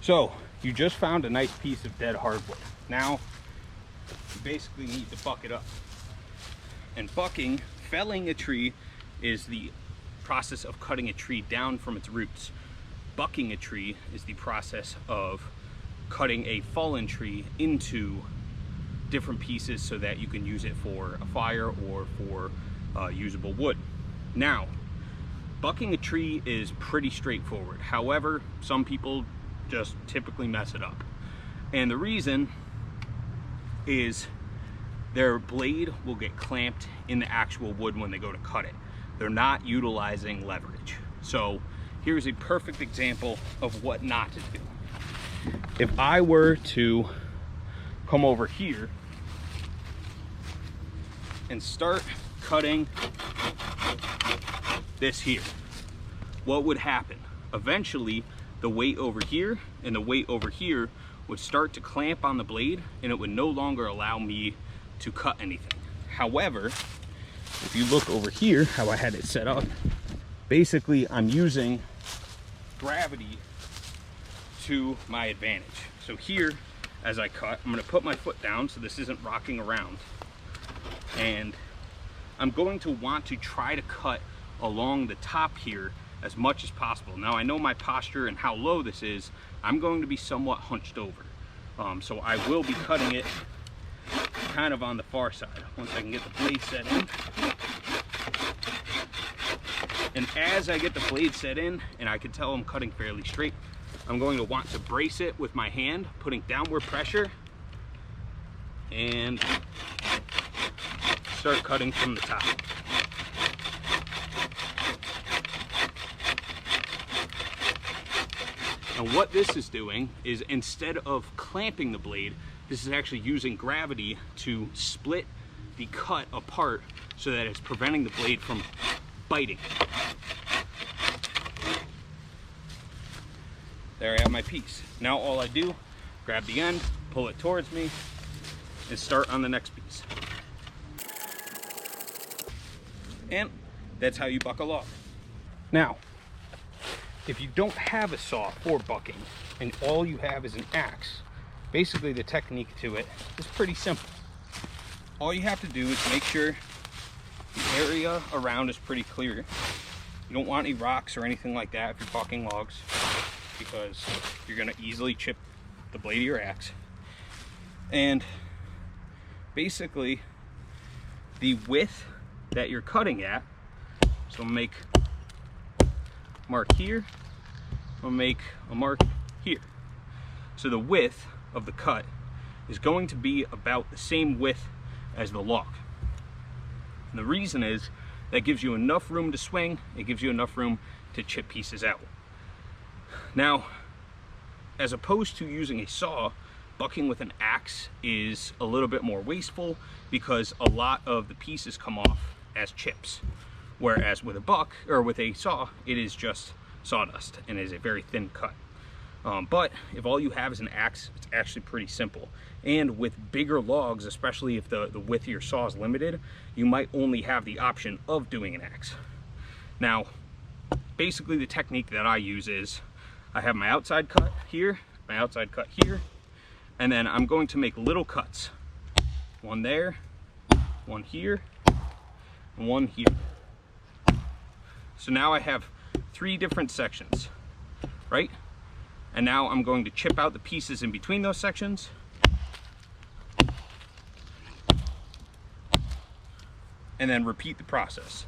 So you just found a nice piece of dead hardwood. Now you basically need to buck it up. And bucking, felling a tree, is the process of cutting a tree down from its roots. Bucking a tree is the process of cutting a fallen tree into different pieces so that you can use it for a fire or for usable wood. Now, bucking a tree is pretty straightforward. However, some people just typically mess it up. And the reason is their blade will get clamped in the actual wood when they go to cut it. They're not utilizing leverage. So here's a perfect example of what not to do. If I were to come over here and start cutting this here, what would happen? Eventually, the weight over here and the weight over here would start to clamp on the blade, and it would no longer allow me to cut anything. However, if you look over here, how I had it set up, basically I'm using gravity to my advantage. So here, as I cut, I'm going to put my foot down so this isn't rocking around. And I'm going to want to try to cut along the top here as much as possible. Now I know my posture and how low this is. I'm going to be somewhat hunched over. So I will be cutting it kind of on the far side once I can get the blade set in. And as I get the blade set in and I can tell I'm cutting fairly straight, I'm going to want to brace it with my hand, putting downward pressure, and start cutting from the top. And what this is doing is, instead of clamping the blade, this is actually using gravity to split the cut apart so that it's preventing the blade from biting. There I have my piece. Now all I do, grab the end, pull it towards me, and start on the next piece. And that's how you buck a log. Now, if you don't have a saw for bucking and all you have is an axe, basically the technique to it is pretty simple. All you have to do is make sure the area around is pretty clear. You don't want any rocks or anything like that if you're bucking logs, because you're going to easily chip the blade of your axe. And basically the width that you're cutting at, so I'll make a mark here, I'll make a mark here. So the width of the cut is going to be about the same width as the log. And the reason is that gives you enough room to swing, it gives you enough room to chip pieces out. Now, as opposed to using a saw, bucking with an axe is a little bit more wasteful because a lot of the pieces come off as chips. Whereas with a buck, or with a saw, it is just sawdust and is a very thin cut. But if all you have is an axe, it's actually pretty simple. And with bigger logs, especially if the width of your saw is limited, you might only have the option of doing an axe. Now, basically the technique that I use is, I have my outside cut here, my outside cut here, and then I'm going to make little cuts. One there, one here, and one here. So now I have 3 different sections, right? And now I'm going to chip out the pieces in between those sections. And then repeat the process.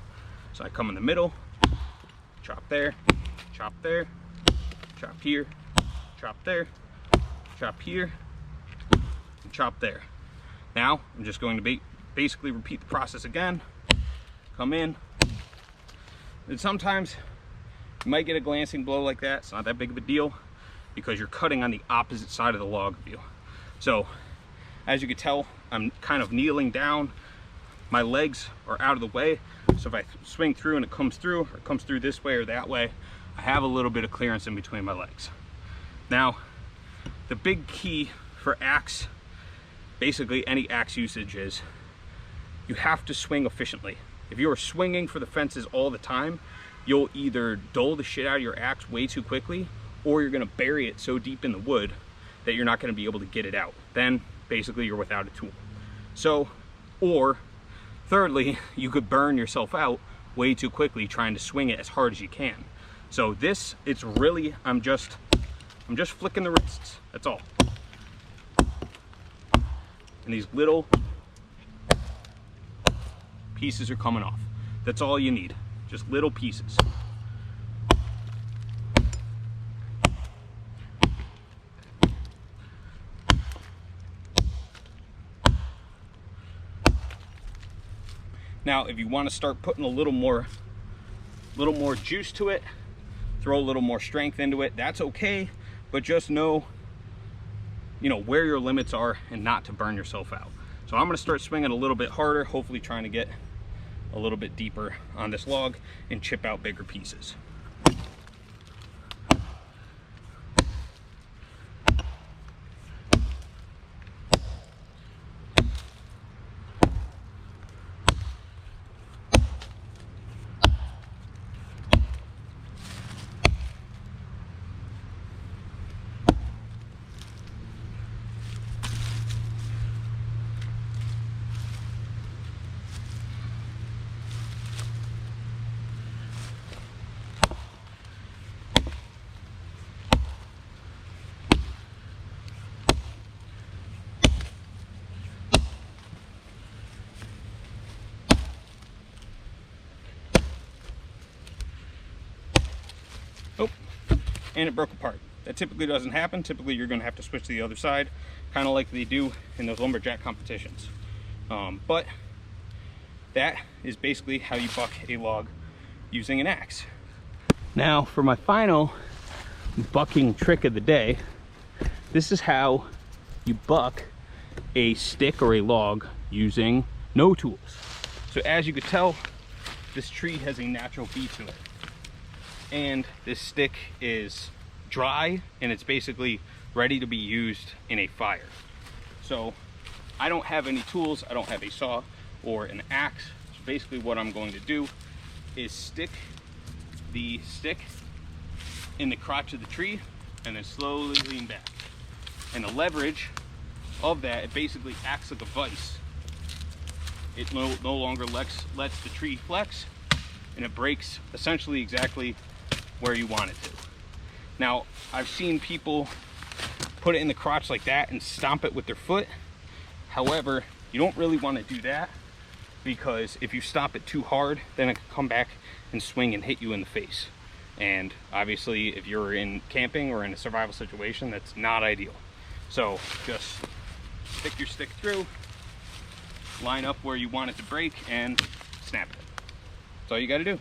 So I come in the middle, chop there, chop there, chop here, chop there, chop here, and chop there. Now I'm just going to basically repeat the process again. Come in. And sometimes you might get a glancing blow like that. It's not that big of a deal because you're cutting on the opposite side of the log view. So as you can tell, I'm kind of kneeling down. My legs are out of the way. So if I swing through and it comes through, or it comes through this way or that way, I have a little bit of clearance in between my legs. Now, the big key for axe, basically any axe usage, is you have to swing efficiently. If you are swinging for the fences all the time, you'll either dull the shit out of your axe way too quickly, or you're gonna bury it so deep in the wood that you're not gonna be able to get it out. Then basically you're without a tool. So, or thirdly, you could burn yourself out way too quickly trying to swing it as hard as you can. So this, it's really, I'm just flicking the wrists, that's all. And these little pieces are coming off. That's all you need, just little pieces. Now, if you want to start putting a little more juice to it, throw a little more strength into it, that's okay, but just know, you know, where your limits are and not to burn yourself out. So I'm going to start swinging a little bit harder, hopefully trying to get a little bit deeper on this log and chip out bigger pieces. Oh, and it broke apart. That typically doesn't happen. Typically you're going to have to switch to the other side, kind of like they do in those lumberjack competitions. But that is basically how you buck a log using an axe. Now for my final bucking trick of the day, this is how you buck a stick or a log using no tools. So as you can tell, this tree has a natural beat to it. And this stick is dry and it's basically ready to be used in a fire. So I don't have any tools, I don't have a saw or an axe. So basically what I'm going to do is stick the stick in the crotch of the tree and then slowly lean back. And the leverage of that, it basically acts like a vise. It no longer lets the tree flex, and it breaks essentially exactly where you want it to. Now, I've seen people put it in the crotch like that and stomp it with their foot. However, you don't really want to do that, because if you stomp it too hard, then it can come back and swing and hit you in the face. And obviously, if you're in camping or in a survival situation, that's not ideal. So just stick your stick through, line up where you want it to break, and snap it. That's all you got to do.